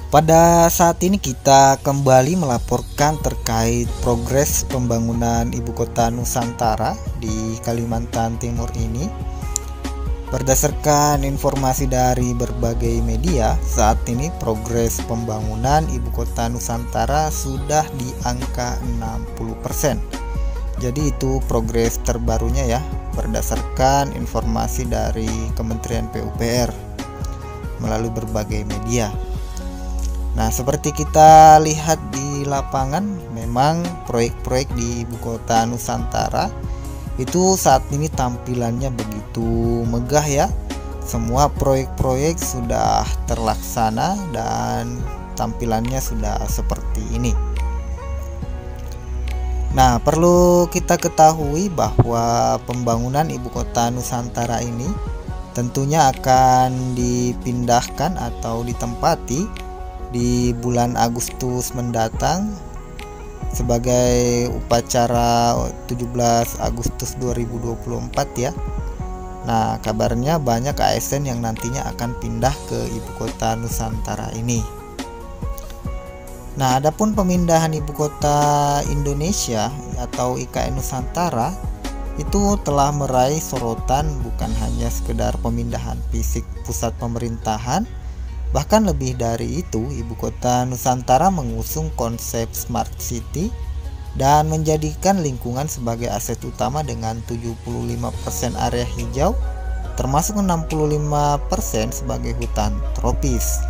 Pada saat ini kita kembali melaporkan terkait progres pembangunan Ibu Kota Nusantara di Kalimantan Timur ini. Berdasarkan informasi dari berbagai media, saat ini progres pembangunan Ibu Kota Nusantara sudah di angka 60%. Jadi itu progres terbarunya ya, berdasarkan informasi dari Kementerian PUPR melalui berbagai media. Nah, seperti kita lihat di lapangan, memang proyek-proyek di Ibu Kota Nusantara itu saat ini tampilannya begitu megah ya. Semua proyek-proyek sudah terlaksana dan tampilannya sudah seperti ini. Nah, perlu kita ketahui bahwa pembangunan Ibu Kota Nusantara ini tentunya akan dipindahkan atau ditempati di bulan Agustus mendatang sebagai upacara 17 Agustus 2024 ya. Nah, kabarnya banyak ASN yang nantinya akan pindah ke Ibu Kota Nusantara ini. Nah, adapun pemindahan Ibu Kota Indonesia atau IKN Nusantara itu telah meraih sorotan, bukan hanya sekedar pemindahan fisik pusat pemerintahan. Bahkan lebih dari itu, Ibu Kota Nusantara mengusung konsep Smart City dan menjadikan lingkungan sebagai aset utama dengan 75% area hijau, termasuk 65% sebagai hutan tropis.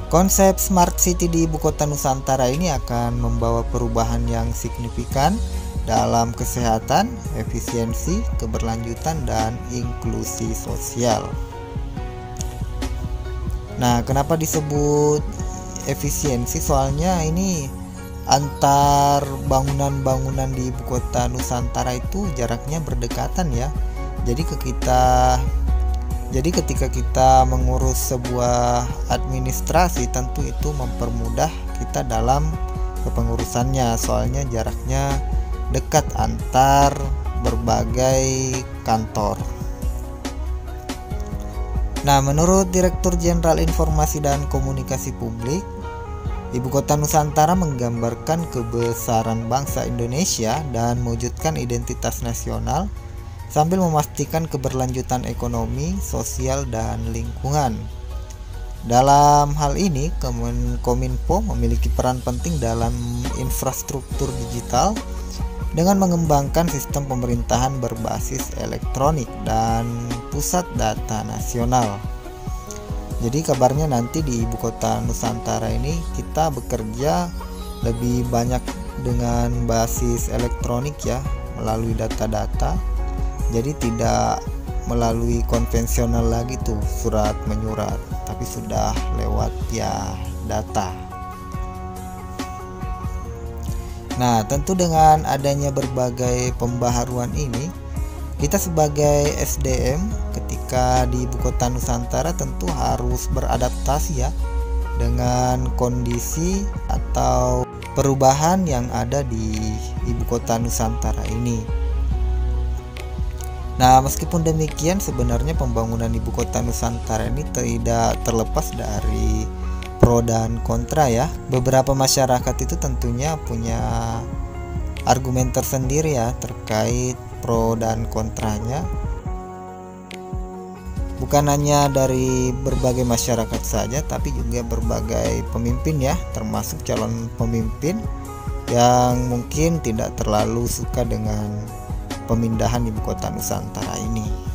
Konsep Smart City di Ibu Kota Nusantara ini akan membawa perubahan yang signifikan dalam kesehatan, efisiensi, keberlanjutan, dan inklusi sosial. Nah, kenapa disebut efisiensi? Soalnya ini antar bangunan-bangunan di Ibu Kota Nusantara itu jaraknya berdekatan ya. Jadi ketika kita mengurus sebuah administrasi, tentu itu mempermudah kita dalam kepengurusannya. Soalnya jaraknya dekat antar berbagai kantor. Nah, menurut Direktur Jenderal Informasi dan Komunikasi Publik, Ibu Kota Nusantara menggambarkan kebesaran bangsa Indonesia dan mewujudkan identitas nasional sambil memastikan keberlanjutan ekonomi, sosial, dan lingkungan. Dalam hal ini, Kominfo memiliki peran penting dalam infrastruktur digital dengan mengembangkan sistem pemerintahan berbasis elektronik dan pusat data nasional. Jadi kabarnya nanti di Ibu Kota Nusantara ini kita bekerja lebih banyak dengan basis elektronik ya, melalui data-data. Jadi tidak melalui konvensional lagi tuh surat menyurat, tapi sudah lewat ya data. Nah, tentu dengan adanya berbagai pembaharuan ini, kita sebagai SDM ketika di Ibu Kota Nusantara tentu harus beradaptasi ya dengan kondisi atau perubahan yang ada di Ibu Kota Nusantara ini. Nah, meskipun demikian sebenarnya pembangunan Ibu Kota Nusantara ini tidak terlepas dari pro dan kontra ya. Beberapa masyarakat itu tentunya punya argumen tersendiri ya terkait pro dan kontranya. Bukan hanya dari berbagai masyarakat saja, tapi juga berbagai pemimpin ya, termasuk calon pemimpin yang mungkin tidak terlalu suka dengan pemindahan Ibu Kota Nusantara ini.